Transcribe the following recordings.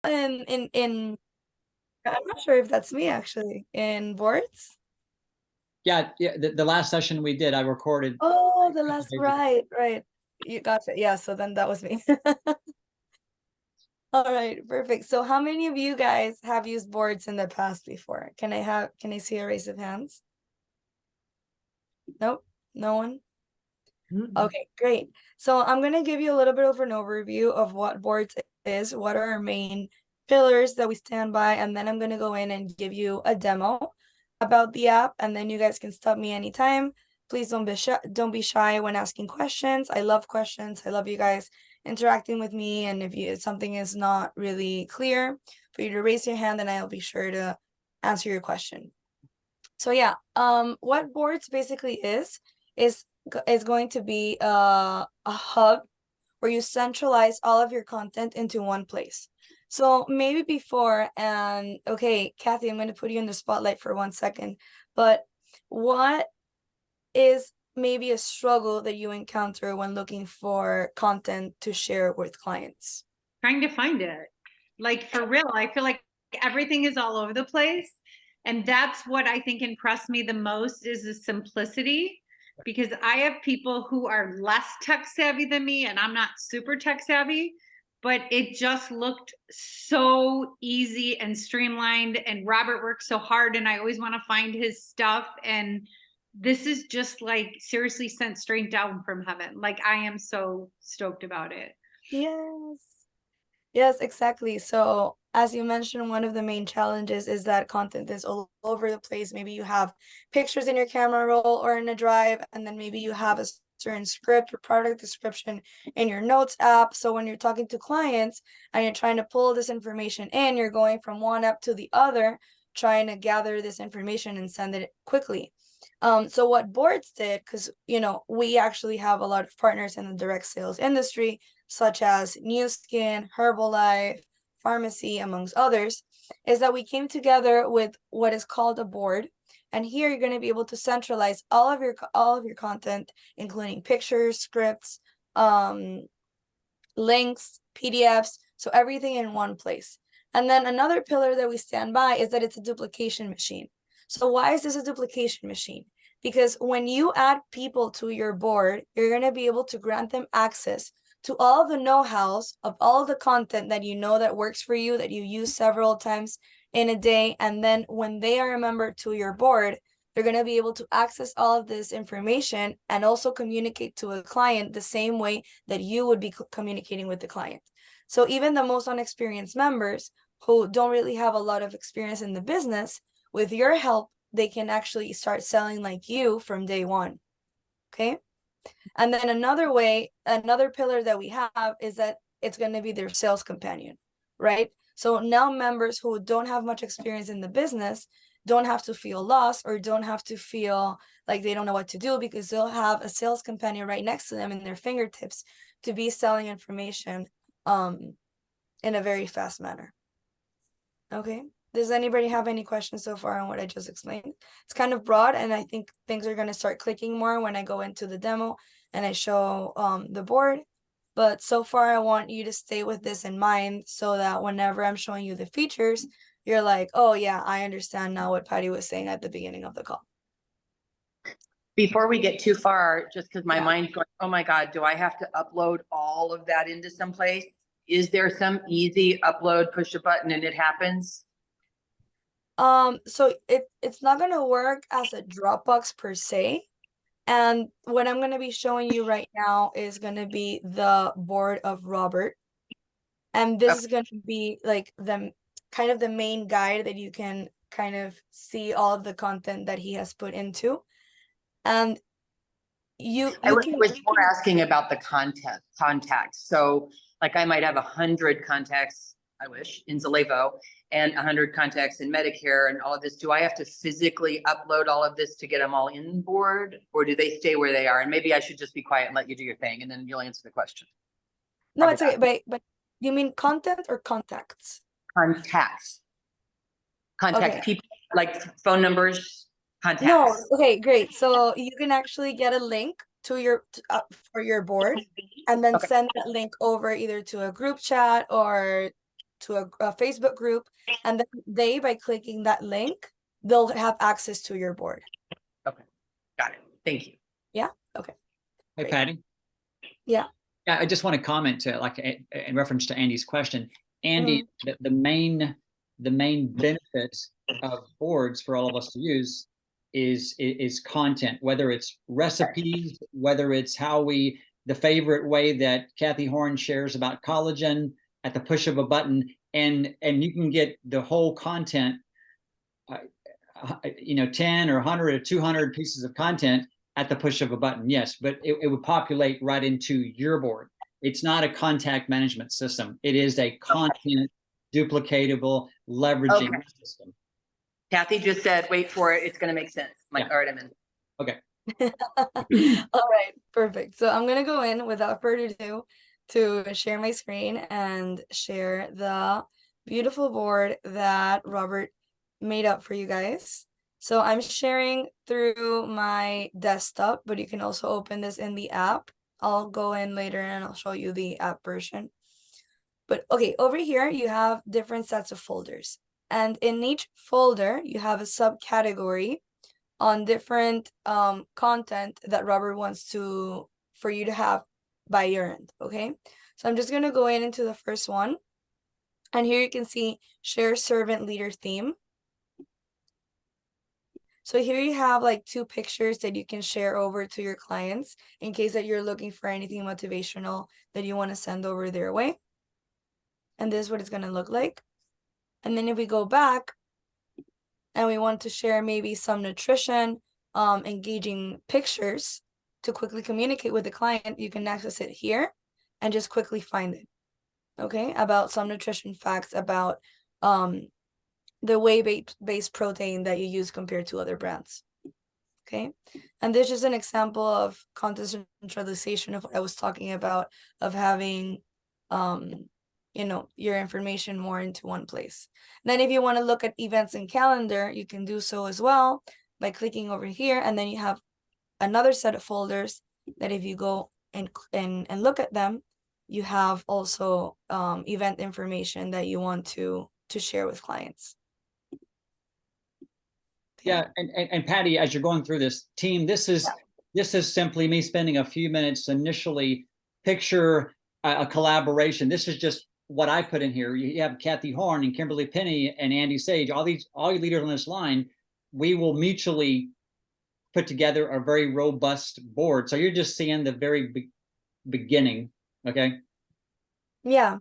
in I'm not sure if that's me actually in boards. Yeah, yeah. The last session we did, I recorded. Oh, the last, right. You gotcha. Yeah, so then that was me. All right, perfect. So how many of you guys have used boards in the past before? Can I see a raise of hands? Nope, no one? Okay, great. So I'm gonna give you a little bit of an overview of what boards is, what are our main pillars that we stand by, and then I'm gonna go in and give you a demo about the app, and then you guys can stop me anytime. Please don't be shy when asking questions. I love questions. I love you guys interacting with me, and if something is not really clear, for you to raise your hand, and I'll be sure to answer your question. So yeah, what boards basically is going to be a hub where you centralize all of your content into one place. So maybe before, and okay, Kathy, I'm going to put you in the spotlight for 1 second, but what is maybe a struggle that you encounter when looking for content to share with clients? Trying to find it. Like for real, I feel like everything is all over the place. And that's what I think impressed me the most is the simplicity, because I have people who are less tech savvy than me and I'm not super tech savvy, but it just looked so easy and streamlined, and Robert works so hard and I always want to find his stuff, and this is just like seriously sent straight down from heaven. Like I am so stoked about it. Yes. Yes, exactly. So, as you mentioned, one of the main challenges is that content is all over the place. Maybe you have pictures in your camera roll or in a drive, and then maybe you have a certain script or product description in your notes app. So, when you're talking to clients and you're trying to pull this information in, you're going from one app to the other, trying to gather this information and send it quickly. So what boards did, because we actually have a lot of partners in the direct sales industry, such as New Skin, Herbalife, pharmacy, amongst others, is that we came together with what is called a board. And here you're going to be able to centralize all of your content, including pictures, scripts, links, PDFs, so everything in one place. And then another pillar that we stand by is that it's a duplication machine. So why is this a duplication machine? Because when you add people to your board, you're going to be able to grant them access to all the know-hows of all the content that you know that works for you, that you use several times in a day. And then when they are a member to your board, they're going to be able to access all of this information and also communicate to a client the same way that you would be communicating with the client. So even the most unexperienced members who don't really have a lot of experience in the business, with your help, they can actually start selling like you from day one. Okay. And then another pillar that we have is that it's going to be their sales companion, right? So now members who don't have much experience in the business don't have to feel lost or don't have to feel like they don't know what to do, because they'll have a sales companion right next to them in their fingertips to be selling information in a very fast manner. Okay. Does anybody have any questions so far on what I just explained? It's kind of broad, and I think things are going to start clicking more when I go into the demo and I show the board. But so far, I want you to stay with this in mind so that whenever I'm showing you the features, you're like, oh yeah, I understand now what Patty was saying at the beginning of the call. Before we get too far, just because my mind's going, oh my God, do I have to upload all of that into someplace? Is there some easy upload, push a button and it happens? So it's not going to work as a Dropbox per se. And what I'm going to be showing you right now is going to be the board of Robert. And this is going to be like the kind of the main guide that you can kind of see all of the content that he has put into. And I was more asking about the contacts. So like I might have 100 contacts, I wish, in Zalevo, and 100 contacts in Medicare and all of this. Do I have to physically upload all of this to get them all in board, or do they stay where they are? And maybe I should just be quiet and let you do your thing, and then you'll answer the question. No, it's okay. But you mean content or contacts? Contacts. Okay. People, like phone numbers, contacts. No, okay, great. So you can actually get a link to for your board, and then send that link over either to a group chat or a Facebook group, and then they, by clicking that link, they'll have access to your board. Okay, got it. Thank you. Yeah. Okay. Hey, Great. Patty. Yeah. Yeah, I just want to comment to like in reference to Andy's question. Andy, the main benefit of boards for all of us to use is content, whether it's recipes, whether it's the favorite way that Kathy Horn shares about collagen at the push of a button, and you can get the whole content, 10 or 100 or 200 pieces of content at the push of a button. Yes, but it would populate right into your board. It's not a contact management system. It is a content duplicatable leveraging system. Kathy just said, wait for it. It's going to make sense. I'm like, all right, I'm in. Okay. All right, perfect. So I'm gonna go in without further ado to share my screen and share the beautiful board that Robert made up for you guys. So I'm sharing through my desktop, but you can also open this in the app. I'll go in later and I'll show you the app version. But okay, over here you have different sets of folders. And in each folder, you have a subcategory on different content that Robert wants for you to have by your end, okay? So I'm just gonna go into the first one. And here you can see share servant leader theme. So here you have like 2 pictures that you can share over to your clients in case that you're looking for anything motivational that you want to send over their way. And this is what it's going to look like. And then if we go back and we want to share maybe some nutrition, engaging pictures to quickly communicate with the client, you can access it here and just quickly find it. Okay, about some nutrition facts about the whey-based protein that you use compared to other brands. Okay, and this is an example of content centralization of what I was talking about, of having your information more into one place. Then if you want to look at events and calendar, you can do so as well by clicking over here, and then you have another set of folders that if you go and look at them, you have also event information that you want to share with clients. Yeah, and Patty, as you're going through this team, this is simply me spending a few minutes initially picture a collaboration. This is just what I put in here. You have Kathy Horn and Kimberly Penny and Andy Sage, all you leaders on this line. We will mutually put together a very robust board. So you're just seeing the very beginning, okay? Yeah.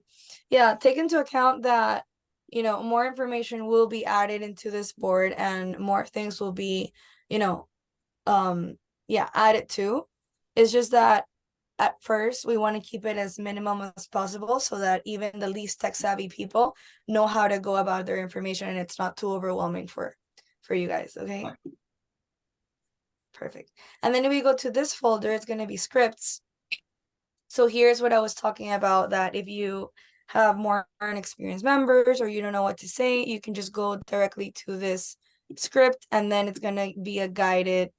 Take into account that more information will be added into this board and more things will be added to. It's just that at first we want to keep it as minimum as possible so that even the least tech savvy people know how to go about their information and it's not too overwhelming for you guys. Okay. Right. Perfect. And then if we go to this folder, it's going to be scripts. So here's what I was talking about, that if you have more inexperienced members or you don't know what to say, you can just go directly to this script and then it's going to be a guided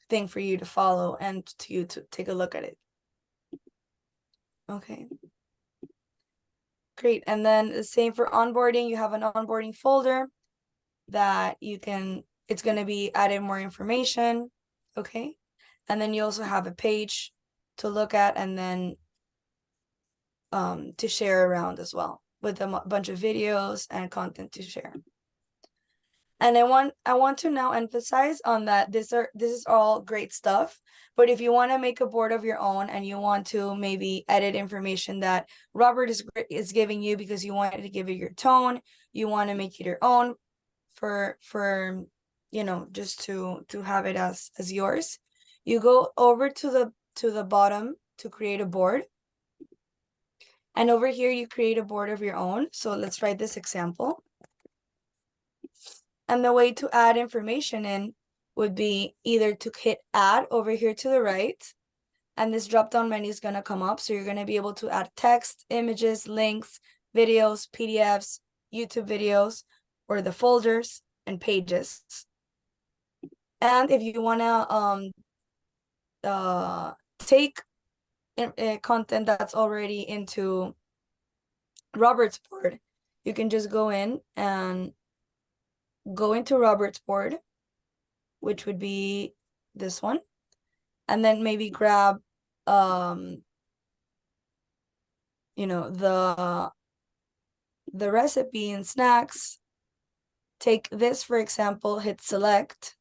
thing for you to follow and to take a look at it. Okay. Great. And then the same for onboarding. You have an onboarding folder that it's going to be added more information. Okay. And then you also have a page to look at and then to share around as well with a bunch of videos and content to share. And I want to now emphasize on that this is all great stuff, but if you want to make a board of your own and you want to maybe edit information that Robert is giving you because you want to give it your tone, you want to make it your own for just to have it as yours, you go over to the bottom to create a board. And over here, you create a board of your own. So let's write this example. And the way to add information in would be either to hit add over here to the right. And this drop-down menu is going to come up. So you're going to be able to add text, images, links, videos, PDFs, YouTube videos, or the folders and pages. And if you want to take content that's already into Robert's board, you can just go in and go into Robert's board, which would be this one, and then maybe grab you know, the recipe and snacks. Take this, for example, hit select,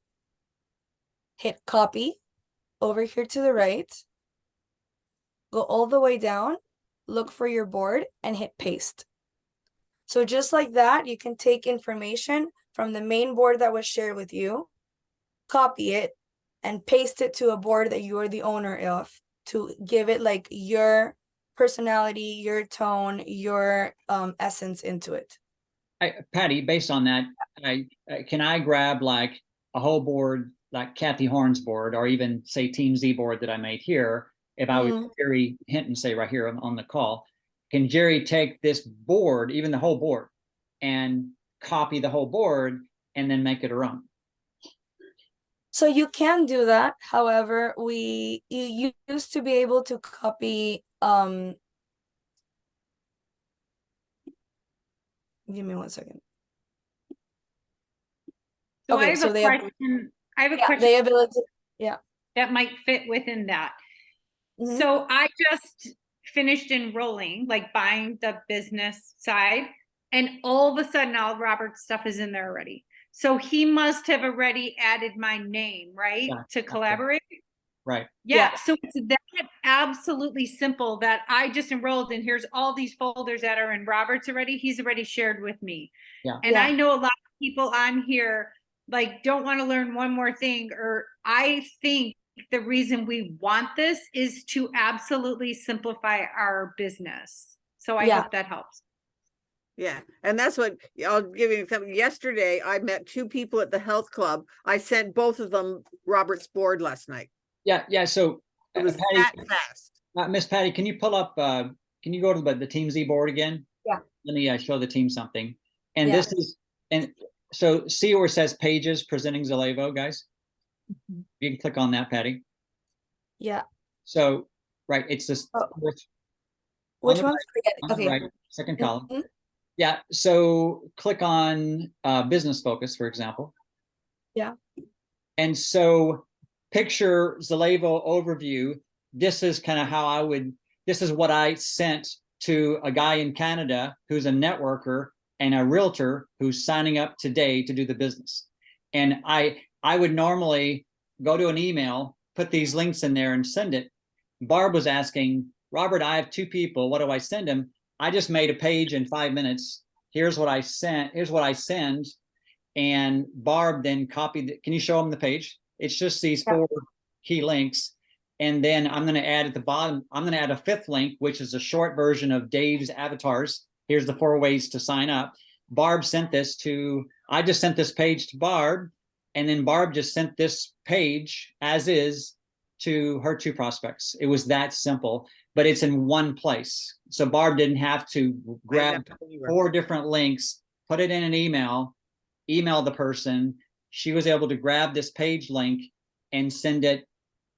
hit copy over here to the right, go all the way down, look for your board and hit paste. So just like that, you can take information from the main board that was shared with you, copy it, and paste it to a board that you are the owner of to give it like your personality, your tone, your essence into it. Patty, based on that, can I grab like a whole board, like Kathy Horn's board, or even say Team Z board that I made here? If I was Jerry Hinton, say right here on the call, can Jerry take this board, even the whole board, and copy the whole board and then make it her own? So you can do that. However, you used to be able to copy give me 1 second. So Okay, I have so a they have, question. I have a yeah, question they ability, yeah. that might fit within that. Mhm. So I just finished enrolling, like buying the business side, and all of a sudden all Robert's stuff is in there already. So he must have already added my name, right? Yeah. To collaborate. Right. Yeah, so it's that absolutely simple that I just enrolled and here's all these folders that are in Robert's already. He's already shared with me. Yeah. And Yeah. I know a lot of people on here like don't want to learn one more thing, or I think the reason we want this is to absolutely simplify our business. So I Yeah. hope that helps. Yeah, and that's what I'll give you an example. Yesterday, I met 2 people at the health club. I sent both of them Robert's board last night. Yeah. So It was Patty, that fast. Miss Patty, can you pull up? Can you go to the Team Z board again? Yeah. Let me show the team something. And Yeah. this is, and so see where it says pages presenting Zalevo, guys. You can click on that, Patty. Yeah. So right, it's this. Which the one? right, on Okay. the right, second column. Mhm. Yeah. So click on business focus, for example. Yeah. And so picture Zalevo overview. This is kind of how this is what I sent to a guy in Canada who's a networker and a realtor who's signing up today to do the business. And I would normally go to an email, put these links in there and send it. Barb was asking, Robert, I have 2 people. What do I send them? I just made a page in 5 minutes. Here's what I sent. Here's what I send. And Barb then copied it. Can you show them the page? It's just these 4 key links. And then I'm going to add at the bottom, I'm going to add a 5th link, which is a short version of Dave's avatars. Here's the 4 ways to sign up. Barb sent this to, I just sent this page to Barb. And then Barb just sent this page as is to her 2 prospects. It was that simple, but it's in one place. So Barb didn't have to grab 4 different links, put it in an email the person. She was able to grab this page link and send it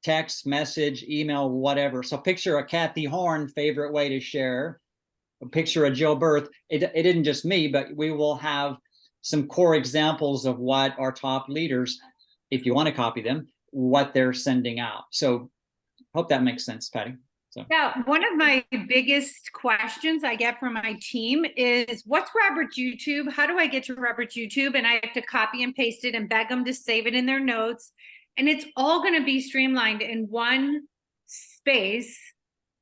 text, message, email, whatever. So picture a Kathy Horn favorite way to share, a picture of Jill Berth. It isn't just me, but we will have some core examples of what our top leaders, if you want to copy them, what they're sending out. So hope that makes sense, Patty. So. Yeah, one of my biggest questions I get from my team is, what's Robert's YouTube? How do I get to Robert's YouTube? And I have to copy and paste it and beg them to save it in their notes. And it's all going to be streamlined in one space.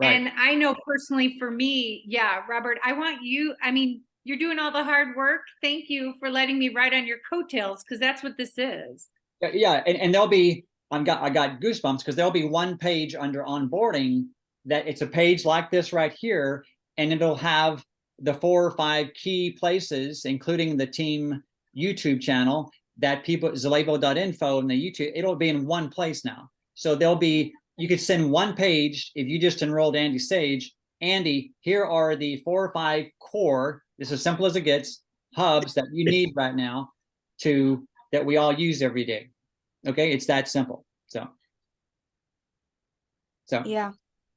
Right. And I know personally for me, yeah, Robert, I want you, I mean, you're doing all the hard work. Thank you for letting me ride on your coattails, because that's what this is. Yeah, and there'll be, I got goosebumps because there'll be one page under onboarding that it's a page like this right here, and it'll have the 4 or 5 key places, including the team YouTube channel that people, Zalevo.info and the YouTube, it'll be in one place now. So there'll be, you could send one page if you just enrolled Andy Sage. Andy, here are the 4 or 5 core, this is as simple as it gets, hubs that you need right now that we all use every day. Okay, it's that simple. So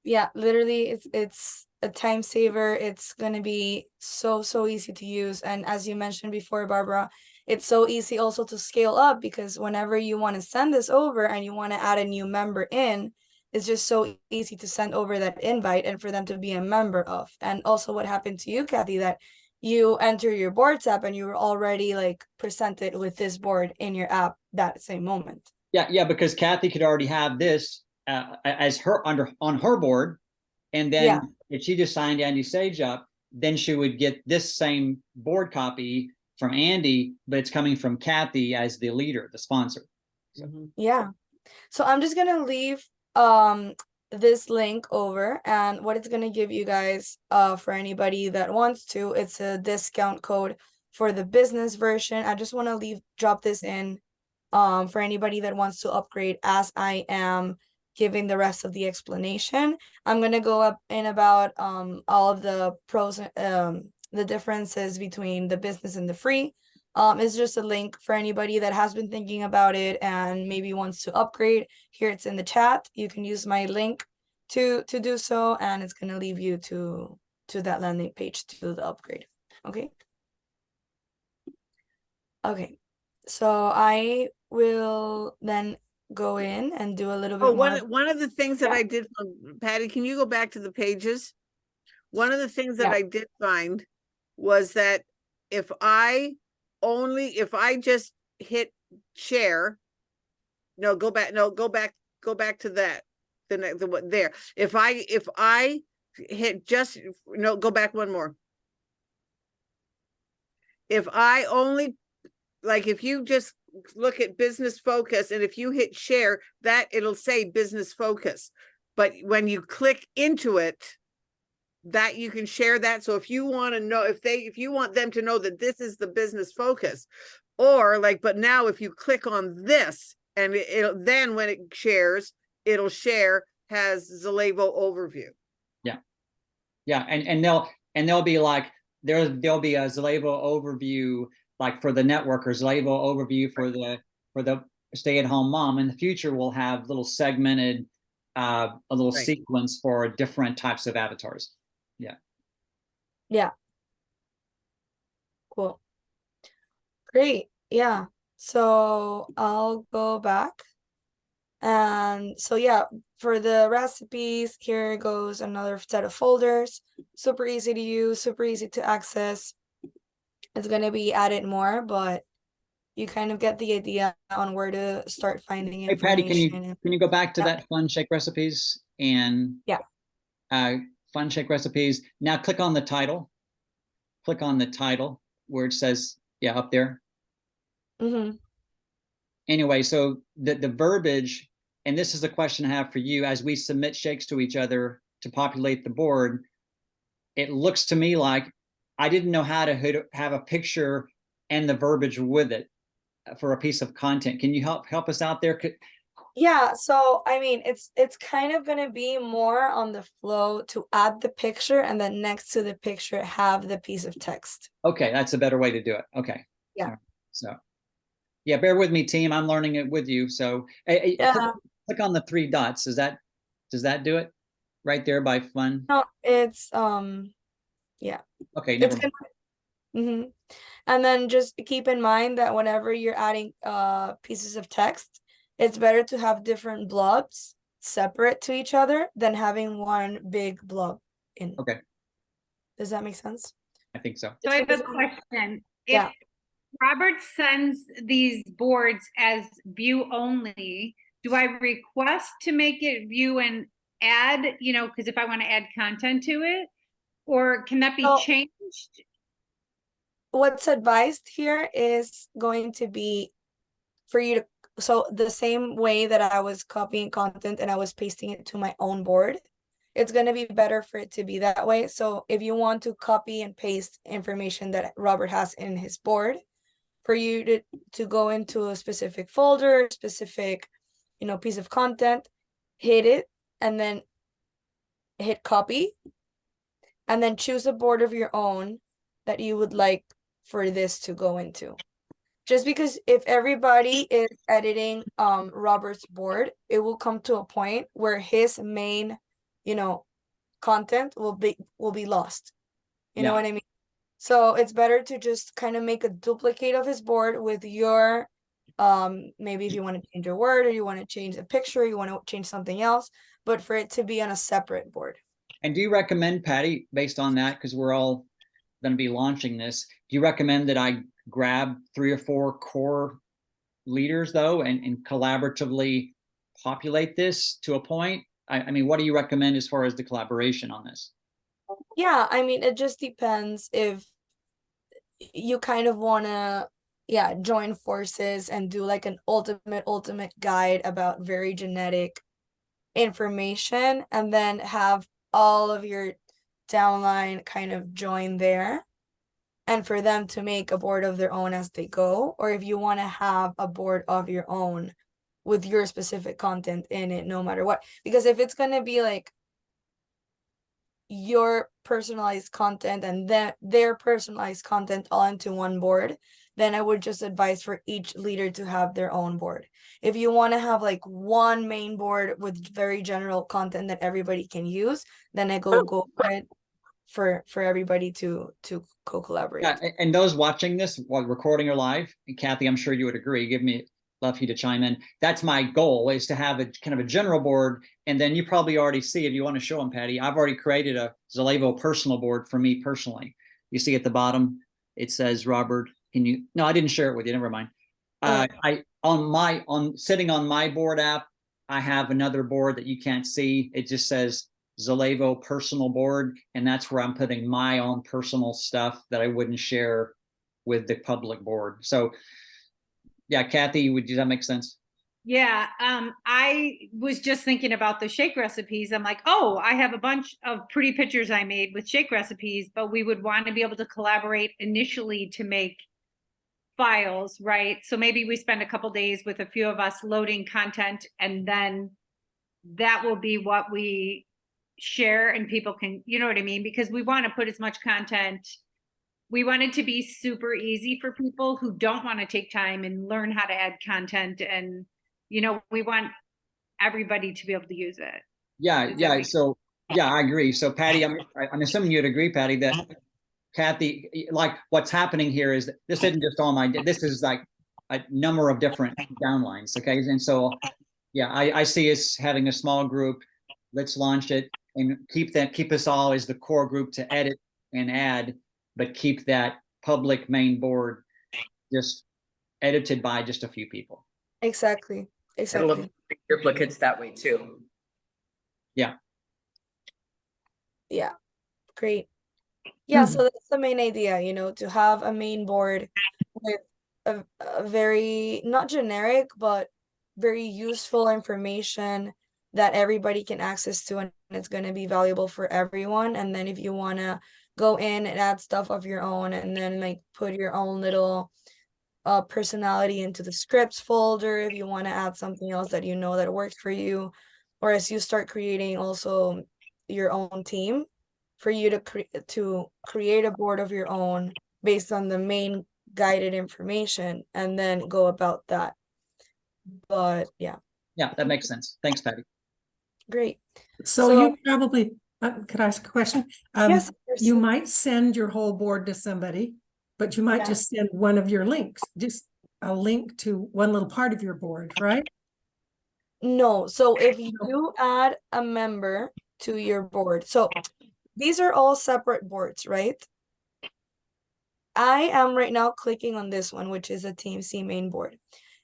yeah, literally it's a time saver. It's going to be so easy to use. And as you mentioned before, Barbara, it's so easy also to scale up, because whenever you want to send this over and you want to add a new member in, it's just so easy to send over that invite and for them to be a member of. And also what happened to you, Kathy, that you enter your boards app and you were already like presented with this board in your app that same moment. Yeah, because Kathy could already have this as her on her board, and then if she just signed Andy Sage up, then she would get this same board copy from Andy, but it's coming from Kathy as the leader, the sponsor. So. Yeah. So I'm just gonna leave this link over, and what it's gonna give you guys for anybody that wants to, it's a discount code for the business version. I just want to drop this in for anybody that wants to upgrade, as I am giving the rest of the explanation. I'm going to go up in about all of the pros, the differences between the business and the free. It's just a link for anybody that has been thinking about it and maybe wants to upgrade. Here it's in the chat. You can use my link to do so, and it's going to leave you to that landing page to do the upgrade. Okay. Okay. So I will then go in and do a little bit more. One of the things that I did, Patty, can you go back to the pages? One of the things that I did find was that if I just hit share, go back to that. The one there. If I hit go back one more. If I only, like, if you just look at business focus, and if you hit share, that it'll say business focus. But when you click into it, that you can share that. So if you want to know, if you want them to know that this is the business focus, or like, but now if you click on this, and it'll then when it shares, it'll share has Zalevo overview. Yeah, and they'll be like, there'll be a Zalevo overview, like for the networkers, Zalevo overview for the stay-at-home mom. In the future, we'll have little segmented, a little sequence for different types of avatars. Yeah. Cool. Great. Yeah. So I'll go back. And so for the recipes, here goes another set of folders. Super easy to use, super easy to access. It's going to be added more, but you kind of get the idea on where to start finding information. Hey, Patty, can you go back to that fun shake recipes and fun shake recipes? Now click on the title. Click on the title where it says up there. Anyway, so the verbiage, and this is the question I have for you as we submit shakes to each other to populate the board. It looks to me like I didn't know how to have a picture and the verbiage with it for a piece of content. Can you help us out there? Yeah, so I mean, it's kind of going to be more on the flow to add the picture, and then next to the picture have the piece of text. Okay, that's a better way to do it. Okay. Yeah. Right. So yeah, bear with me, team. I'm learning it with you. So click on the 3 dots. Does that do it? Right there by fun? No, it's yeah. Okay, never mind. And then just keep in mind that whenever you're adding pieces of text, it's better to have different blobs separate to each other than having one big blob in. Okay. Does that make sense? I think so. So I have a question. If Robert sends these boards as view only, do I request to make it view and add, because if I want to add content to it, or can that be changed? What's advised here is going to be for you to, so the same way that I was copying content and I was pasting it to my own board, it's going to be better for it to be that way. So if you want to copy and paste information that Robert has in his board, for you to go into a specific folder, specific, piece of content, hit it, and then hit copy, and then choose a board of your own that you would like for this to go into. Just because if everybody is editing Robert's board, it will come to a point where his main, content will be lost. You know Yeah. what I mean? So it's better to just kind of make a duplicate of his board with your maybe if you want to change a word or you want to change a picture, you want to change something else, but for it to be on a separate board. And do you recommend, Patty, based on that, because we're all going to be launching this, do you recommend that I grab 3 or 4 core leaders though and collaboratively populate this to a point? I mean, what do you recommend as far as the collaboration on this? Yeah, I mean, it just depends if you kind of want to, yeah, join forces and do like an ultimate guide about very genetic information, and then have all of your downline kind of join there, and for them to make a board of their own as they go, or if you want to have a board of your own with your specific content in it, no matter what. Because if it's going to be like your personalized content and their personalized content all into one board, then I would just advise for each leader to have their own board. If you want to have like one main board with very general content that everybody can use, then I go for it for everybody to co-collaborate. Yeah, and those watching this while recording or live, and Kathy, I'm sure you would agree. Love for you to chime in. That's my goal, is to have a kind of a general board. And then you probably already see, if you want to show them, Patty, I've already created a Zalevo personal board for me personally. You see at the bottom, it says, Robert, no, I didn't share it with you. Never mind. Sitting on my board app, I have another board that you can't see. It just says Zalevo personal board. And that's where I'm putting my own personal stuff that I wouldn't share with the public board. So yeah, Kathy, does that make sense? Yeah, I was just thinking about the shake recipes. I'm like, oh, I have a bunch of pretty pictures I made with shake recipes, but we would want to be able to collaborate initially to make files, right? So maybe we spend a couple days with a few of us loading content, and then that will be what we share and people can, you know what I mean? Because we want to put as much content. We want it to be super easy for people who don't want to take time and learn how to add content. And, you know, we want everybody to be able to use it. Yeah. So, yeah, I agree. So Patty, I'm assuming you'd agree, Patty, that Kathy, like what's happening here is this isn't just all this is like a number of different downlines. Okay. And so, yeah, I see us having a small group. Let's launch it and keep us all as the core group to edit and add, but keep that public main board just edited by just a few people. Exactly. It'll avoid duplicates that way too. Yeah. Yeah. Great. Yeah, so that's the main idea, you know, to have a main board with a very, not generic, but very useful information that everybody can access to, and it's going to be valuable for everyone. And then if you want to go in and add stuff of your own and then like put your own little personality into the scripts folder, if you want to add something else that you know that works for you, or as you start creating also your own team, for you to create a board of your own based on the main guided information and then go about that. But yeah. Yeah, that makes sense. Thanks, Patty. Great. So you probably, could I ask a question? Yes, you might send your whole board to somebody, but you might just send one of your links, just a link to one little part of your board, right? No. So if you add a member to your board, so these are all separate boards, right? I am right now clicking on this one, which is a Team C main board.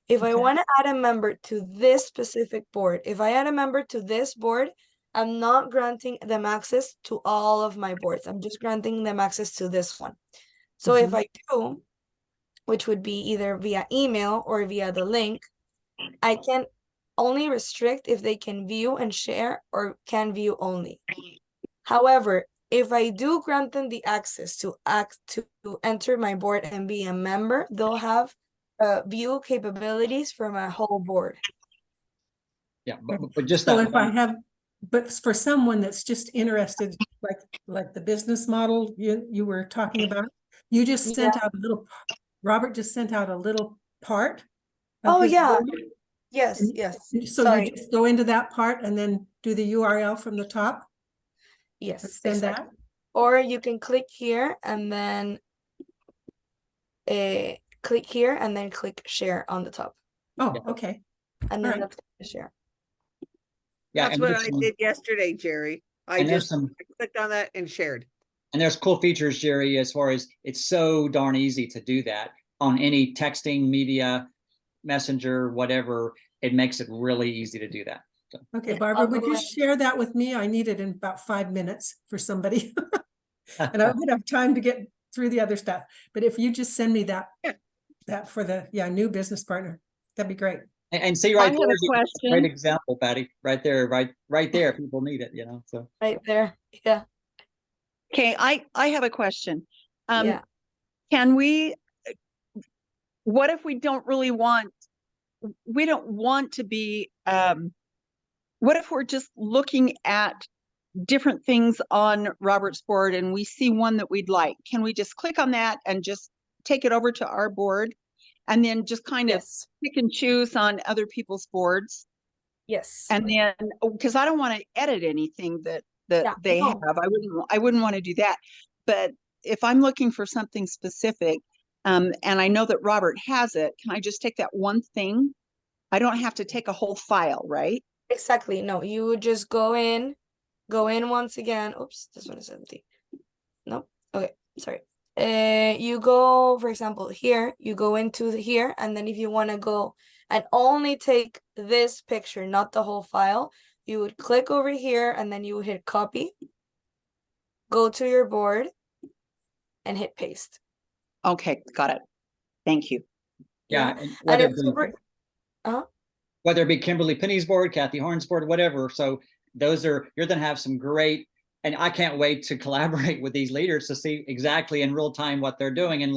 If I want to add a member to this specific board, if I add a member to this board, I'm not granting them access to all of my boards. I'm just granting them access to this one. So if I do, which would be either via email or via the link, I can only restrict if they can view and share or can view only. However, if I do grant them the access to enter my board and be a member, they'll have view capabilities for my whole board. Yeah, but just so that. If I have, but for someone that's just interested, like the business model you were talking about, you just sent out a little. Robert just sent out a little part. Oh yeah. Board. Yes. Yes. So you just go into that part and then do the URL from the top. Yes, Send that? exactly. Or you can click here and then click here and then click share on the top. Oh, Yeah. okay. And then Alright. that's gonna share. Yeah, That's and what there's I some- did yesterday, Jerry. I and there's just some clicked on that and shared. and there's cool features, Jerry, as far as it's so darn easy to do that on any texting, media, messenger, whatever. It makes it really easy to do that. So. Okay, Yeah, Barbara, I'll would go you ahead. share that with me? I need it in about 5 minutes for somebody. And I would have time to get through the other stuff. But if you just send me that, Yeah. that for the, new business partner, that'd be great. And see I right have there a is a great question. example, Patty. Right there, right there. People need it, So Right there. Yeah. Okay, I have a question. Yeah. Can we, what if we don't want to be, what if we're just looking at different things on Robert's board and we see one that we'd like? Can we just click on that and just take it over to our board and then just kind of Yes. pick and choose on other people's boards? Yes. And then, because I don't want to edit anything that Yeah, they no. have, I wouldn't want to do that. But if I'm looking for something specific, and I know that Robert has it, can I just take that one thing? I don't have to take a whole file, right? Exactly. No, you would just go in once again. Oops, this one is empty. Nope. Okay, sorry. You go, for example, here, you go into here, and then if you want to go and only take this picture, not the whole file, you would click over here and then you would hit copy, go to your board, and hit paste. Okay, got it. Thank you. yeah, And and whether it it's be, super. whether it be Kimberly Penny's board, Kathy Horn's board, whatever. So those are, you're going to have some great, and I can't wait to collaborate with these leaders to see exactly in real time what they're doing. And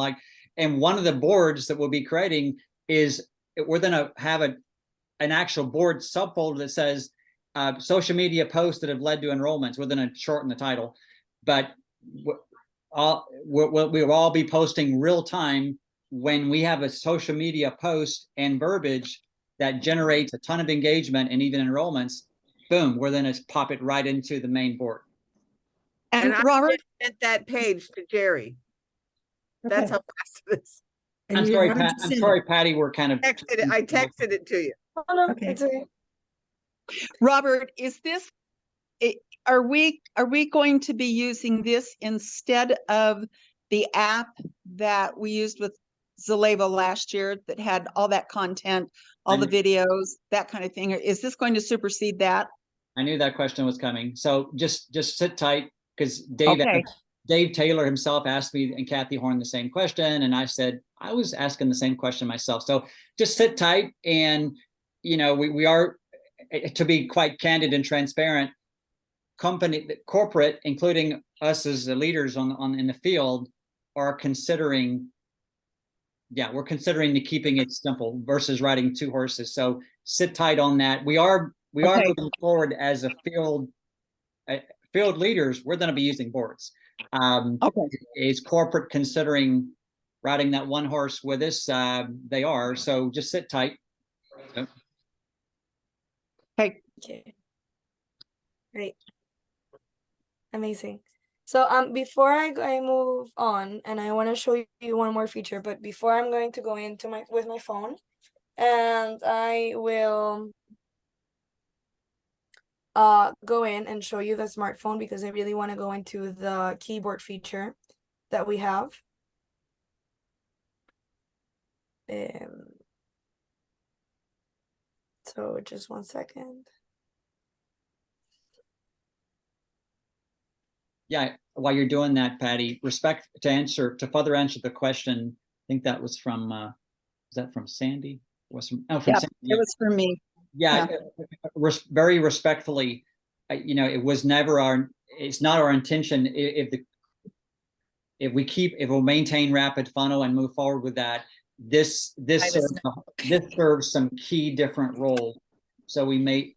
one of the boards that we'll be creating is we're going to have an actual board subfolder that says social media posts that have led to enrollments. We're going to shorten the title, but we'll all be posting real time when we have a social media post and verbiage that generates a ton of engagement and even enrollments. Boom, we're then to pop it right into the main board. And I Robert, just sent that page to Jerry. That's Okay. how fast it is. And I'm you- sorry, how did Pat. you I'm send it? sorry, Patty. We're kind of I texted it to you. Oh, no, Okay. it's okay. Robert, is this, are we going to be using this instead of the app that we used with Zaleva last year that had all that content, all the videos, that kind of thing? Or is this going to supersede that? I knew that question was coming. So just sit tight, because Dave Taylor himself asked me and Kathy Horn the same question. And I said, I was asking the same question myself. So just sit tight. And, we are, to be quite candid and transparent, corporate, including us as the leaders in the field, are considering, we're considering to keeping it simple versus riding two horses. So sit tight on that. We are moving forward as a field leaders. We're going to be using boards. Is corporate considering riding that one horse with us? They are. So just sit tight. Okay. Great. Amazing. So before I move on, and I want to show you one more feature, but before I'm going to go into with my phone, and I will go in and show you the smartphone, because I really want to go into the keyboard feature that we have. So just 1 second. Yeah, while you're doing that, Patty, to further answer the question, I think that was from, is that from Sandy? Sandy. It was for me. Yeah. Very respectfully, it was never it's not our intention. If we'll maintain rapid funnel and move forward with that, this serves some key different roles. So we may,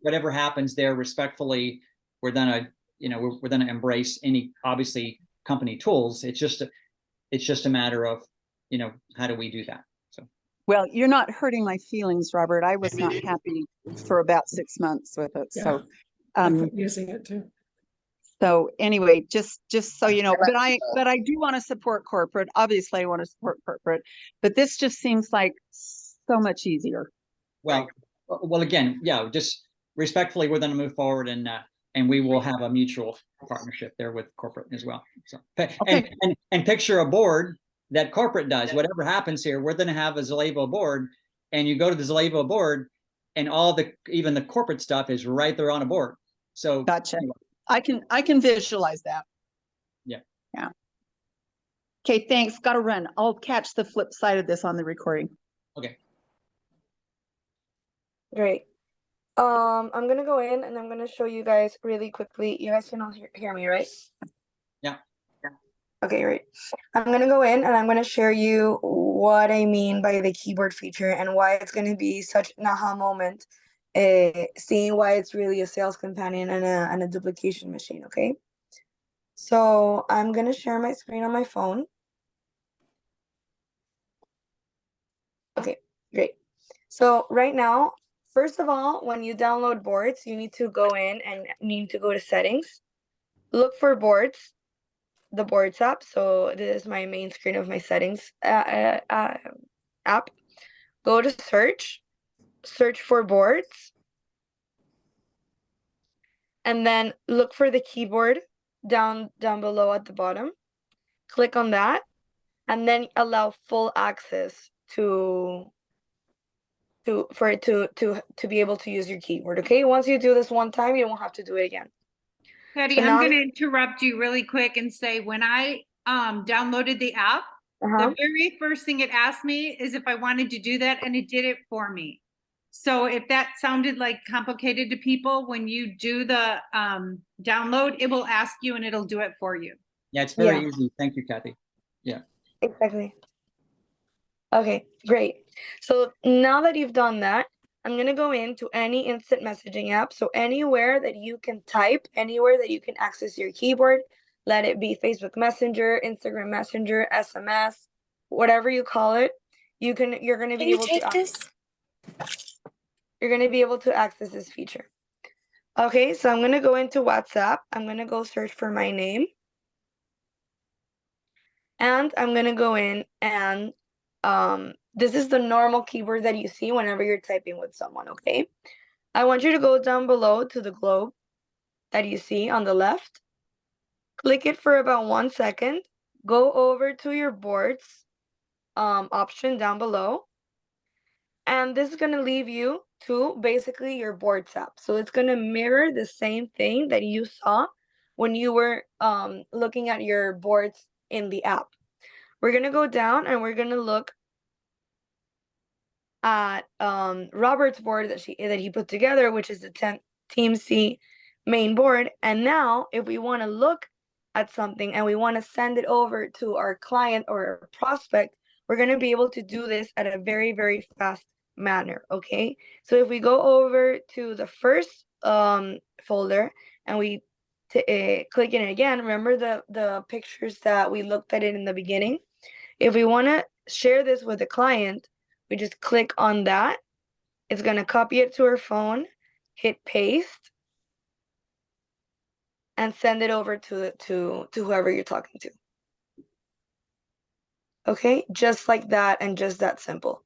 whatever happens there, respectfully, we're gonna embrace any, obviously, company tools. It's just a matter of, how do we do that? So. Well, you're not hurting my feelings, Robert. I was not happy for about 6 months with it. Yeah. So, I quit using it too. So anyway, just so you know, but I do want to support corporate. Obviously, I want to support corporate, but this just seems like so much easier. Well, well, again, yeah, just respectfully, we're going to move forward, and we will have a mutual partnership there with corporate as well. So, Okay. and picture a board that corporate does. Whatever happens here, we're going to have a Zalevo board, and you go to the Zalevo board, and even the corporate stuff is right there on a board. So Gotcha. anyway. I can visualize that. Yeah. Yeah. Okay, thanks. Got to run. I'll catch the flip side of this on the recording. Okay. Great. I'm gonna go in and I'm gonna show you guys really quickly. You guys can all hear me, right? Yeah. Okay, great. I'm gonna go in and I'm gonna share you what I mean by the keyboard feature and why it's gonna be such an aha moment, seeing why it's really a sales companion and a duplication machine, okay? So I'm gonna share my screen on my phone. Okay, great. So right now, first of all, when you download boards, you need to go in and you need to go to settings, look for boards, the boards app. So this is my main screen of my settings app. Go to search for boards, and then look for the keyboard down below at the bottom. Click on that, and then allow full access to be able to use your keyboard. Okay, once you do this one time, you won't have to do it again. Patty, So I'm now going to interrupt you really quick and say when I downloaded the app, the very first thing it asked me is if I wanted to do that, and it did it for me. So if that sounded like complicated to people, when you do the download, it will ask you and it'll do it for you. Yeah, it's very easy. Thank you, Kathy. Yeah. Exactly. Okay, great. So now that you've done that, I'm going to go into any instant messaging app. So anywhere that you can type, anywhere that you can access your keyboard, let it be Facebook Messenger, Instagram Messenger, SMS, whatever you call it, you're going to be able to access. You're going to be able to access this feature. Okay, so I'm going to go into WhatsApp. I'm going to go search for my name. And I'm going to go in and this is the normal keyboard that you see whenever you're typing with someone, okay? I want you to go down below to the globe that you see on the left. Click it for about 1 second. Go over to your boards option down below. And this is going to leave you to basically your boards app. So it's going to mirror the same thing that you saw when you were looking at your boards in the app. We're going to go down and we're going to look at Robert's board that he put together, which is the Team C main board. And now if we want to look at something and we want to send it over to our client or our prospect, we're going to be able to do this at a very, very fast manner. Okay, so if we go over to the first folder and we click in it again, remember the pictures that we looked at it in the beginning. If we want to share this with a client, we just click on that. It's going to copy it to our phone, hit paste, and send it over to whoever you're talking to. Okay, just like that, and just that simple.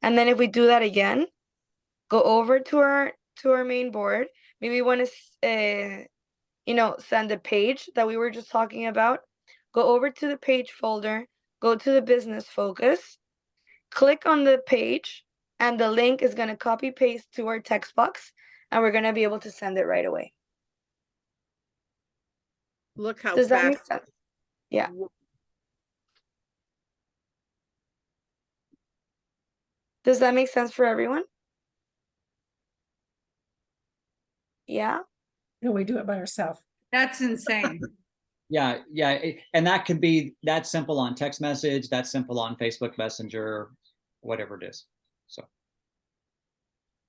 And then if we do that again, go over to our main board. Maybe we want to send a page that we were just talking about. Go over to the page folder, go to the business focus, click on the page, and the link is going to copy paste to our text box, and we're going to be able to send it right away. Look how Does that fast. make sense? Yeah. Does that make sense for everyone? Yeah. No, we do it by ourselves. That's insane. Yeah, and that could be that simple on text message, that's simple on Facebook Messenger, whatever it is. So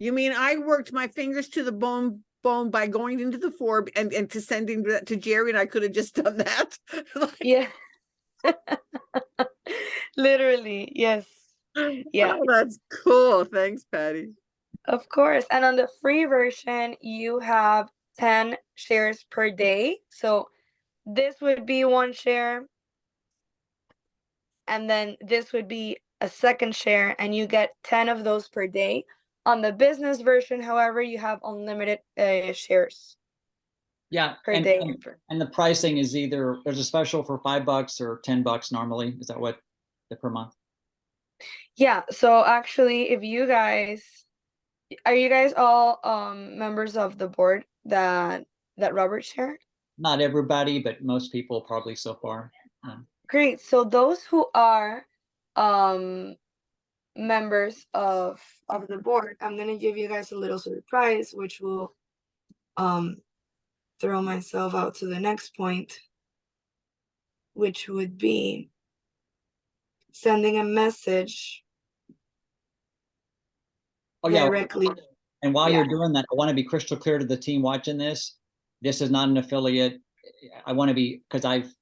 You mean I worked my fingers to the bone by going into the form and to sending that to Jerry, and I could have just done that. Yeah. Literally, yes. Yeah. Oh, that's cool. Thanks, Patty. Of course. And on the free version, you have 10 shares per day. So this would be 1 share, and then this would be a second share, and you get 10 of those per day. On the business version, however, you have unlimited shares Yeah, per and, day. and the pricing is either there's a special for $5 or $10 normally. Is that what the per month? Yeah, so actually, if you guys are you guys all members of the board that Robert shared? Not everybody, but most people probably so far. Great. So those who are members of the board, I'm gonna give you guys a little surprise, which will throw myself out to the next point, which would be sending a message Oh yeah. directly. And while Yeah. you're doing that, I want to be crystal clear to the team watching this. This is not an affiliate. I want to be, because I've,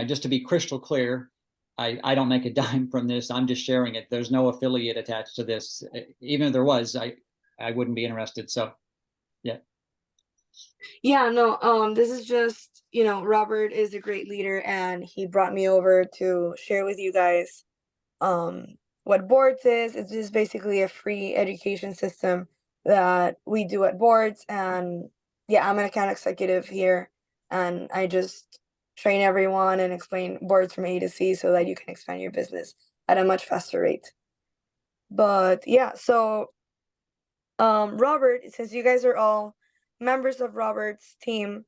just to be crystal clear, I don't make a dime from this. I'm just sharing it. There's no affiliate attached to this. Even if there was, I wouldn't be interested. So, yeah. Yeah, no, this is just, Robert is a great leader, and he brought me over to share with you guys what boards is. It's just basically a free education system that we do at boards. And yeah, I'm an account executive here, and I just train everyone and explain boards from A to C so that you can expand your business at a much faster rate. But yeah, so Robert, since you guys are all members of Robert's team,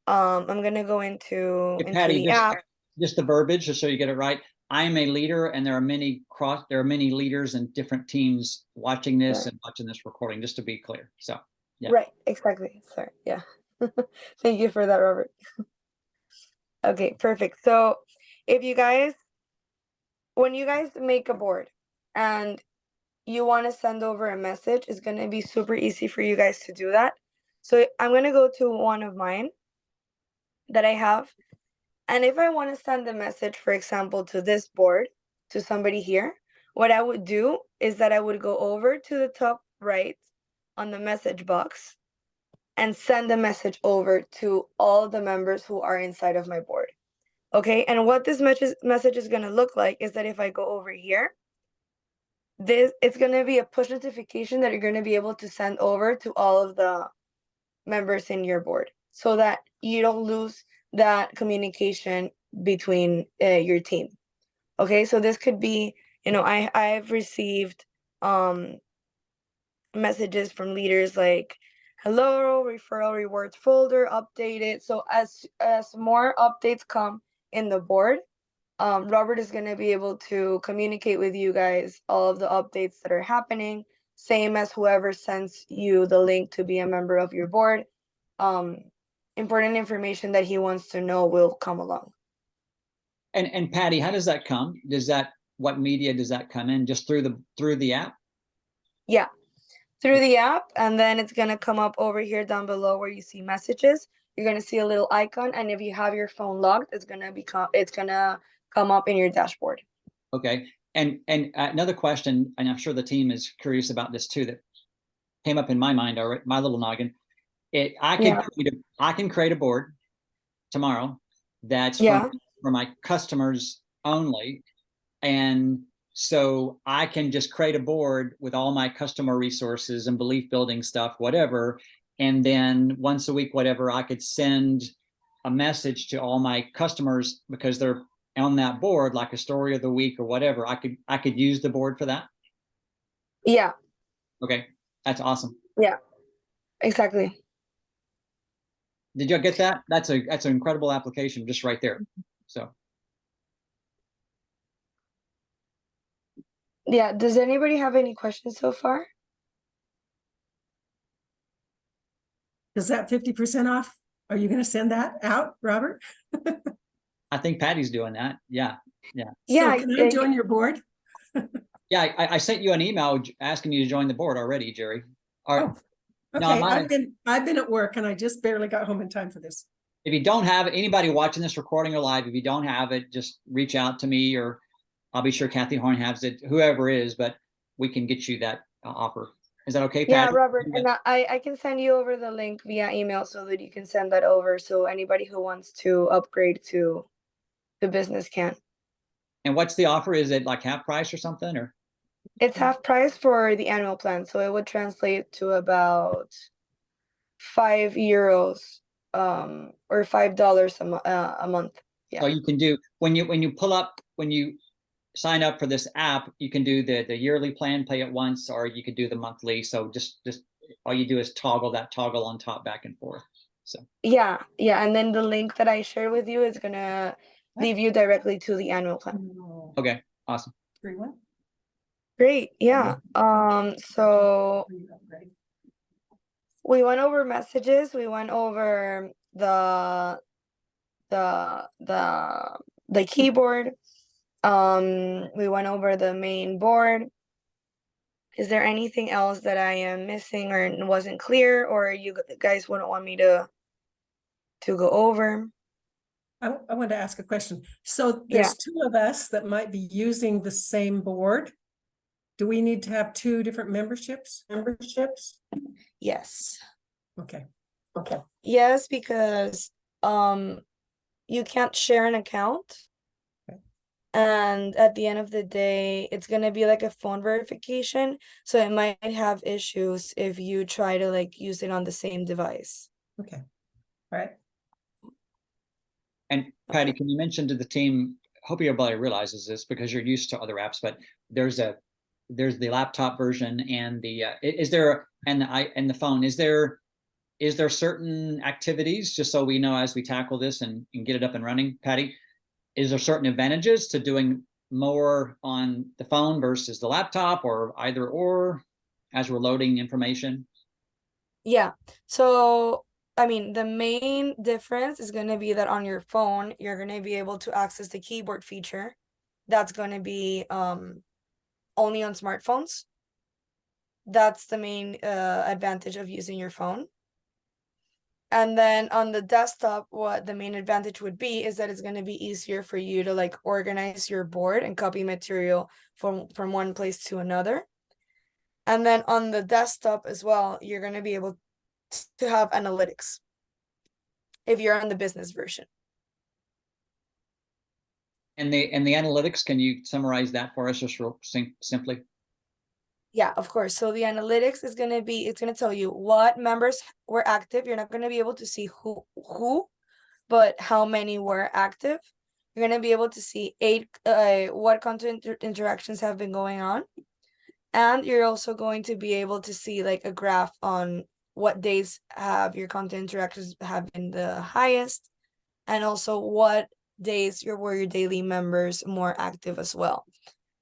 I'm gonna go into Hey, Patty, the app. just the verbiage, just so you get it right. I am a leader, and there are many leaders and different teams watching this and watching this recording, just to be clear. So yeah. Right, exactly. Sorry, yeah. Thank you for that, Robert. Okay, perfect. So if you guys, when you guys make a board and you want to send over a message, it's going to be super easy for you guys to do that. So I'm going to go to one of mine that I have. And if I want to send a message, for example, to this board, to somebody here, what I would do is that I would go over to the top right on the message box and send a message over to all the members who are inside of my board. Okay, and what this message is going to look like is that if I go over here, it's going to be a push notification that you're going to be able to send over to all of the members in your board, so that you don't lose that communication between your team. Okay, so this could be, I've received messages from leaders like, hello, referral rewards folder updated. So as more updates come in the board, Robert is going to be able to communicate with you guys all of the updates that are happening, same as whoever sends you the link to be a member of your board. Important information that he wants to know will come along. And Patty, how does that come? What media does that come in? Just through the app? Yeah, through the app, and then it's going to come up over here down below where you see messages. You're going to see a little icon, and if you have your phone logged, it's going to come up in your dashboard. Okay. And another question, and I'm sure the team is curious about this too, that came up in my mind already, my little noggin. I can create a board tomorrow that's for my customers only. And so I can just create a board with all my customer resources and belief building stuff, whatever. And then once a week, whatever, I could send a message to all my customers because they're on that board, like a story of the week or whatever. I could use the board for that. Yeah. Okay. That's awesome. Yeah, exactly. Did you get that? That's an incredible application just right there. So. Yeah. Does anybody have any questions so far? Is that 50% off? Are you going to send that out, Robert? I think Patty's doing that. Yeah. Yeah. So can I join your board? Yeah, I sent you an email asking you to join the board already, Jerry. Okay. No, I've been at work and I just barely got home in time for this. If you don't have it, anybody watching this recording or live, if you don't have it, just reach out to me, or I'll be sure Kathy Horn has it, whoever is, but we can get you that offer. Is that okay, Yeah, Patty? Robert, and I can send you over the link via email so that you can send that over so anybody who wants to upgrade to the business can. And what's the offer? Is it like half price or something, or? It's half price for the annual plan, so it would translate to about €5, or $5 a month. So Yeah. you can do, when you sign up for this app, you can do the yearly plan, pay it once, or you could do the monthly. So just all you do is toggle on top back and forth. So Yeah, and then the link that I share with you is gonna leave you directly to the annual plan. okay, awesome. Great, yeah. So we went over messages, we went over the keyboard, we went over the main board. Is there anything else that I am missing or wasn't clear, or you guys wouldn't want me to go over? I want to ask a question. So Yeah. there's two of us that might be using the same board. Do we need to have two different memberships? Yes. Okay. Yes, because you can't share an account. Okay. And at the end of the day, it's gonna be like a phone verification. So it might have issues if you try to like use it on the same device. Okay. All right. And Patty, can you mention to the team, hope everybody realizes this because you're used to other apps, but there's the laptop version and the and the phone. Is there certain activities, just so we know as we tackle this and get it up and running, Patty, is there certain advantages to doing more on the phone versus the laptop, or either or, as we're loading information? Yeah. So I mean, the main difference is going to be that on your phone, you're going to be able to access the keyboard feature. That's going to be only on smartphones. That's the main advantage of using your phone. And then on the desktop, what the main advantage would be is that it's going to be easier for you to like organize your board and copy material from one place to another. And then on the desktop as well, you're going to be able to have analytics if you're on the business version. And the analytics, can you summarize that for us just real simply? Yeah, of course. So the analytics is going to be, it's going to tell you what members were active. You're not going to be able to see who, but how many were active. You're going to be able to see what content interactions have been going on. And you're also going to be able to see like a graph on what days have your content interactions have been the highest, and also what days were your daily members more active as well.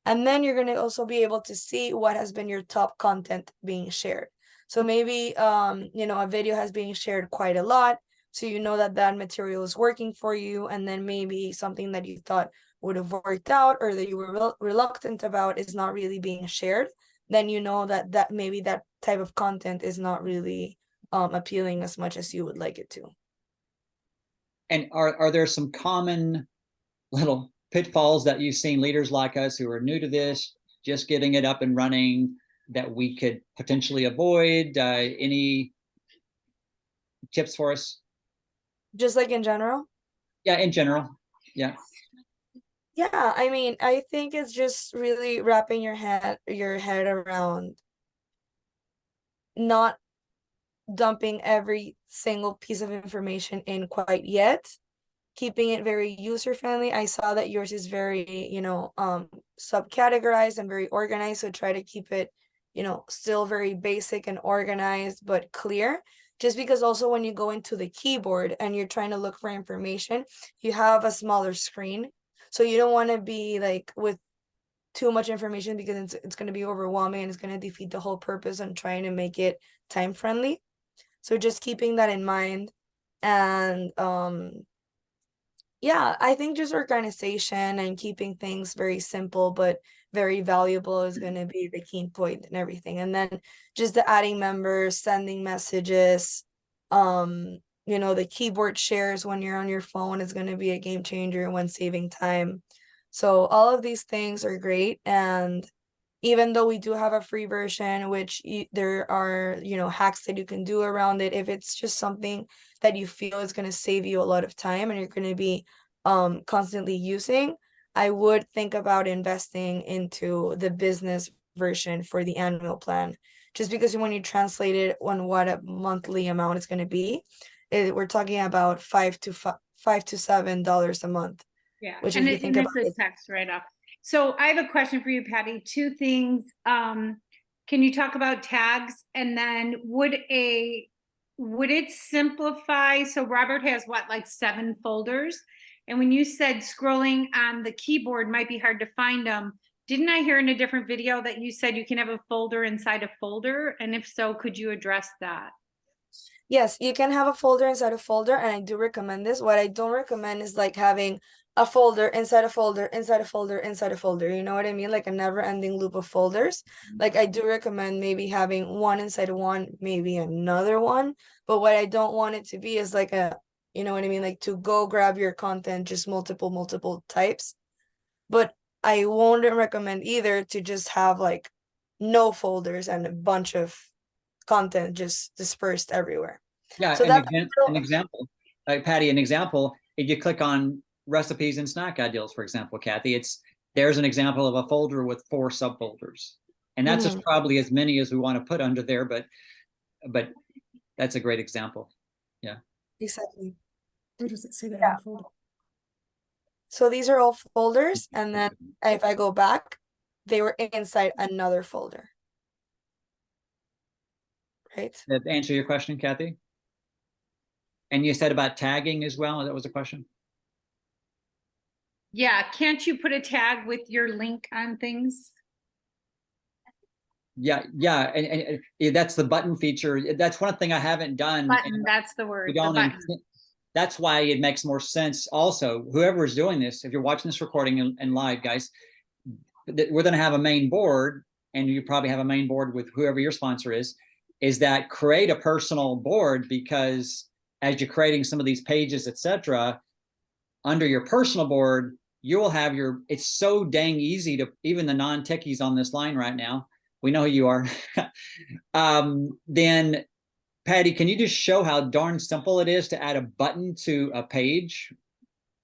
And then you're going to also be able to see what has been your top content being shared. So maybe a video has been shared quite a lot, so you know that material is working for you, and then maybe something that you thought would have worked out or that you were reluctant about is not really being shared. Then you know that maybe that type of content is not really appealing as much as you would like it to. And are there some common little pitfalls that you've seen leaders like us who are new to this, just getting it up and running, that we could potentially avoid? Any tips for us? Just like in general? Yeah, in general. Yeah. Yeah, I mean, I think it's just really wrapping your head around not dumping every single piece of information in quite yet, keeping it very user friendly. I saw that yours is very, subcategorized and very organized. So try to keep it, still very basic and organized, but clear. Just because also when you go into the keyboard and you're trying to look for information, you have a smaller screen. So you don't want to be like with too much information, because it's going to be overwhelming and it's going to defeat the whole purpose on trying to make it time friendly. So just keeping that in mind. And yeah, I think just organization and keeping things very simple but very valuable is going to be the key point and everything. And then just the adding members, sending messages, the keyboard shares when you're on your phone is going to be a game changer when saving time. So all of these things are great. And even though we do have a free version, which there are, you know, hacks that you can do around it. If it's just something that you feel is going to save you a lot of time and you're going to be constantly using, I would think about investing into the business version for the annual plan. Just because when you translate it on what a monthly amount is going to be, we're talking about $5 to $7 a month. Yeah, Which and if you think about it's a tax write-off. So I have a question for you, Patty. Two things. Can you talk about tags? And then would it simplify? So Robert has what, like 7 folders? And when you said scrolling on the keyboard might be hard to find them, didn't I hear in a different video that you said you can have a folder inside a folder? And if so, could you address that? Yes, you can have a folder inside a folder, and I do recommend this. What I don't recommend is like having a folder inside a folder inside a folder inside a folder. You know what I mean? Like a never-ending loop of folders. Like I do recommend maybe having one inside one, maybe another one. But what I don't want it to be is like a, you know what I mean? Like to go grab your content, just multiple types. But I won't recommend either to just have like no folders and a bunch of content just dispersed everywhere. Yeah, So an example, like Patty, an example, if you click on recipes and snack ideals, for example, Kathy, there's an example of a folder with 4 subfolders. And that's just probably as many as we want to put under there, but that's a great example. Yeah. Exactly. Where does it say that? Yeah. Folder? So these are all folders, and then if I go back, they were inside another folder. Right? That answer your question, Kathy? And you said about tagging as well, that was a question? Yeah, can't you put a tag with your link on things? Yeah, and that's the button feature. That's one thing I haven't done. Button, that's the word. We don't that's why it makes more sense. Also, whoever is doing this, if you're watching this recording and live, guys, we're going to have a main board, and you probably have a main board with whoever your sponsor is that create a personal board, because as you're creating some of these pages, etc., under your personal board, you will have it's so dang easy to, even the non-techies on this line right now, we know who you are. Then Patty, can you just show how darn simple it is to add a button to a page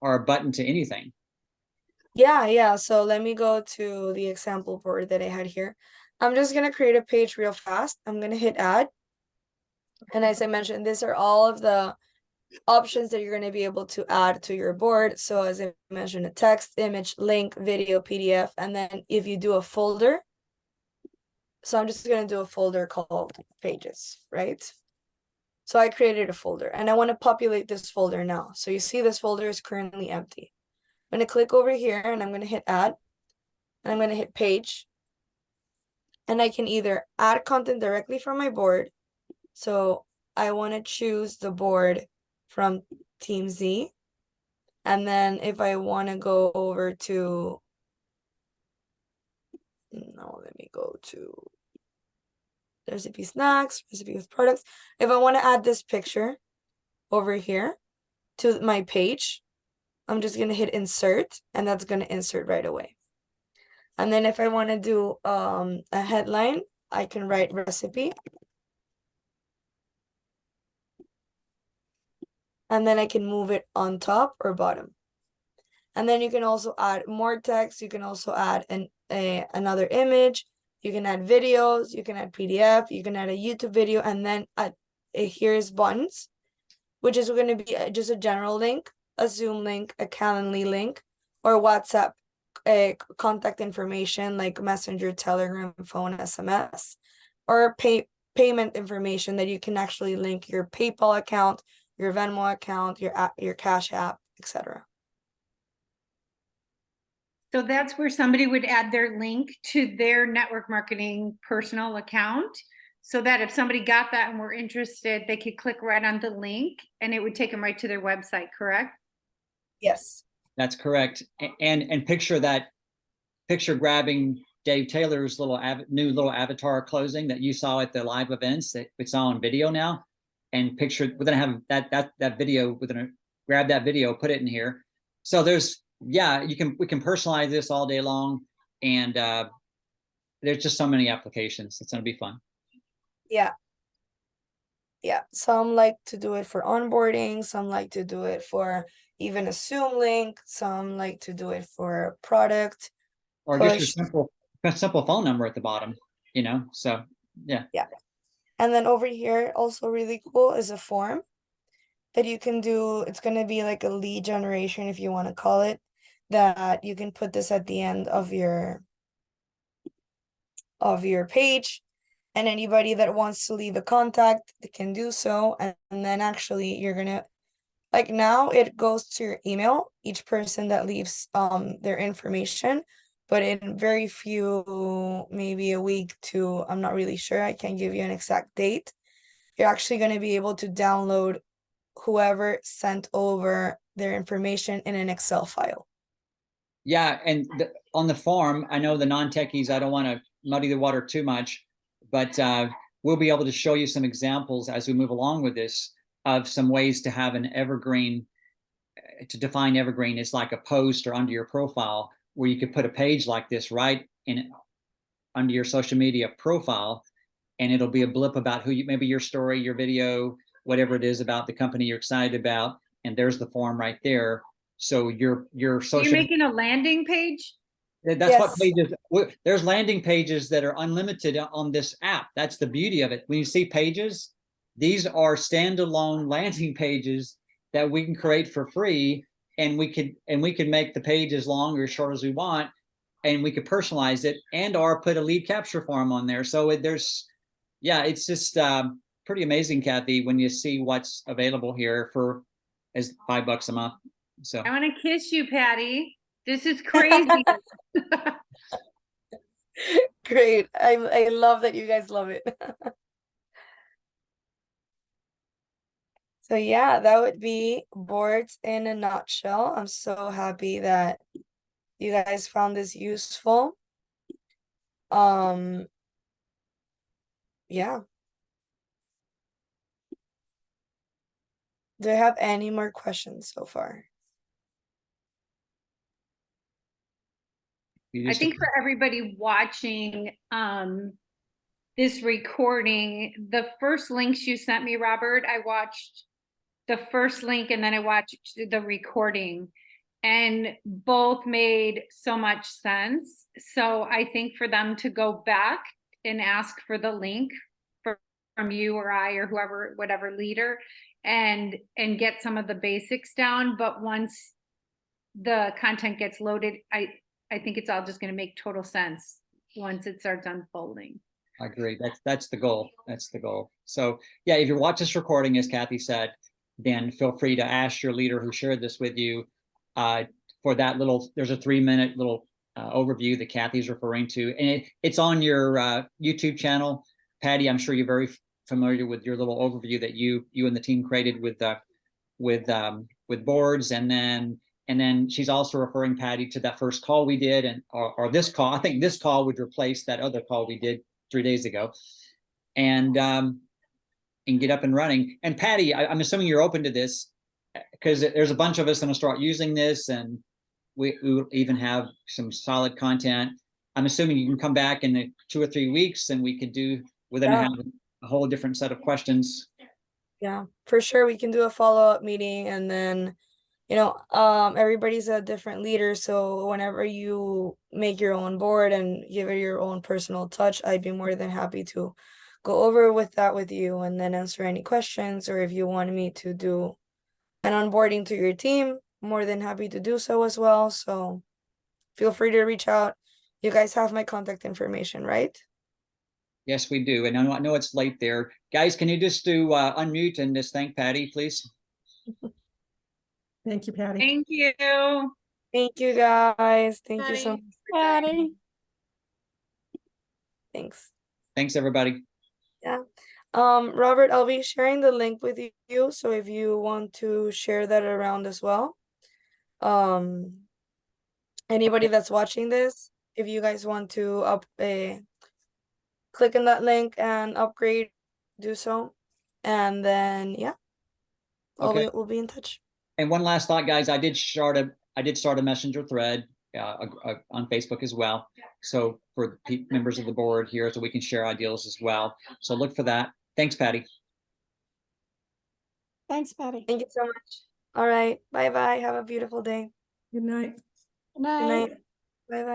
or a button to anything? Yeah. So let me go to the example board that I had here. I'm just going to create a page real fast. I'm going to hit add. And as I mentioned, these are all of the options that you're going to be able to add to your board. So as I mentioned, a text, image, link, video, PDF. And then if you do a folder, so I'm just going to do a folder called pages, right? So I created a folder and I want to populate this folder now. So you see this folder is currently empty. I'm going to click over here and I'm going to hit add, and I'm going to hit page. And I can either add content directly from my board. So I want to choose the board from Team Z. And then if I want to go over to, let me go to recipe snacks, recipe with products. If I want to add this picture over here to my page, I'm just going to hit insert, and that's going to insert right away. And then if I want to do a headline, I can write recipe. And then I can move it on top or bottom. And then you can also add more text. You can also add another image. You can add videos. You can add PDF. You can add a YouTube video. And then here's buttons, which is going to be just a general link, a Zoom link, a Calendly link, or WhatsApp contact information like Messenger, Telegram, phone, SMS, or payment information that you can actually link your PayPal account, your Venmo account, your Cash App, etc. So that's where somebody would add their link to their network marketing personal account, so that if somebody got that and were interested, they could click right on the link and it would take them right to their website, correct? Yes. That's correct. And picture grabbing Dave Taylor's new little avatar closing that you saw at the live events that we saw on video now. And we're gonna have that video, we're gonna grab that video, put it in here. So we can personalize this all day long. And there's just so many applications. It's going to be fun. Yeah. Yeah, some like to do it for onboarding, some like to do it for even a Zoom link, some like to do it for product Or just push. a simple phone number at the bottom, you know? So, yeah. Yeah. And then over here, also really cool is a form that you can do. It's going to be like a lead generation, if you want to call it, that you can put this at the end of your page, and anybody that wants to leave a contact can do so. And then actually you're gonna, like, now it goes to your email, each person that leaves their information, but in very few, maybe a week to, I'm not really sure, I can't give you an exact date, you're actually going to be able to download whoever sent over their information in an Excel file. Yeah, and on the form, I know the non-techies, I don't want to muddy the water too much, but we'll be able to show you some examples as we move along with this of some ways to have an evergreen. To define evergreen is like a post or under your profile, where you could put a page like this right in under your social media profile, and it'll be a blip about who you, maybe your story, your video, whatever it is about the company you're excited about, and there's the form right there. So your social, You're making a landing page? that's what Yes. pages, there's landing pages that are unlimited on this app. That's the beauty of it. When you see pages, these are standalone landing pages that we can create for free, and we could make the page as long or as short as we want, and we could personalize it and or put a lead capture form on there. So there's, yeah, it's just pretty amazing, Kathy, when you see what's available here for as $5 a month. So I want to kiss you, Patty. This is crazy. Great. I love that you guys love it. So yeah, that would be boards in a nutshell. I'm so happy that you guys found this useful. Yeah. Do I have any more questions so far? I think for everybody watching this recording, the first links you sent me, Robert, I watched the first link and then I watched the recording, and both made so much sense. So I think for them to go back and ask for the link from you or I or whoever, whatever leader, and get some of the basics down. But once the content gets loaded, I think it's all just going to make total sense once it starts unfolding. I agree. That's the goal. That's the goal. So yeah, if you watch this recording, as Kathy said, then feel free to ask your leader who shared this with you for that little, there's a 3-minute little overview that Kathy's referring to. And it's on your YouTube channel. Patty, I'm sure you're very familiar with your little overview that you and the team created with boards. And then she's also referring, Patty, to that first call we did, and or this call. I think this call would replace that other call we did 3 days ago, and get up and running. And Patty, I'm assuming you're open to this, because there's a bunch of us going to start using this, and we will even have some solid content. I'm assuming you can come back in 2 or 3 weeks, and we could do, we're going to have a whole different set of questions. Yeah, for sure. We can do a follow-up meeting, and then, you know, everybody's a different leader. So whenever you make your own board and give it your own personal touch, I'd be more than happy to go over with that with you and then answer any questions. Or if you want me to do an onboarding to your team, more than happy to do so as well. So feel free to reach out. You guys have my contact information, right? Yes, we do. And I know it's late there. Guys, can you just do unmute and just thank Patty, please? Thank you, Patty. Thank you. Thank you, guys. Thank you so much. Patty. Thanks. Thanks, everybody. Yeah. Robert, I'll be sharing the link with you. So if you want to share that around as well. Anybody that's watching this, if you guys want to click on that link and upgrade, do so. And then yeah, Okay. we'll be in touch. And one last thought, guys, I did start a messenger thread on Facebook as well. So for members of the board here, so we can share ideas as well. So look for that. Thanks, Patty. Thanks, Patty. Thank you so much. All right. Bye bye. Have a beautiful day. Good night. Good night. Good night. Bye bye.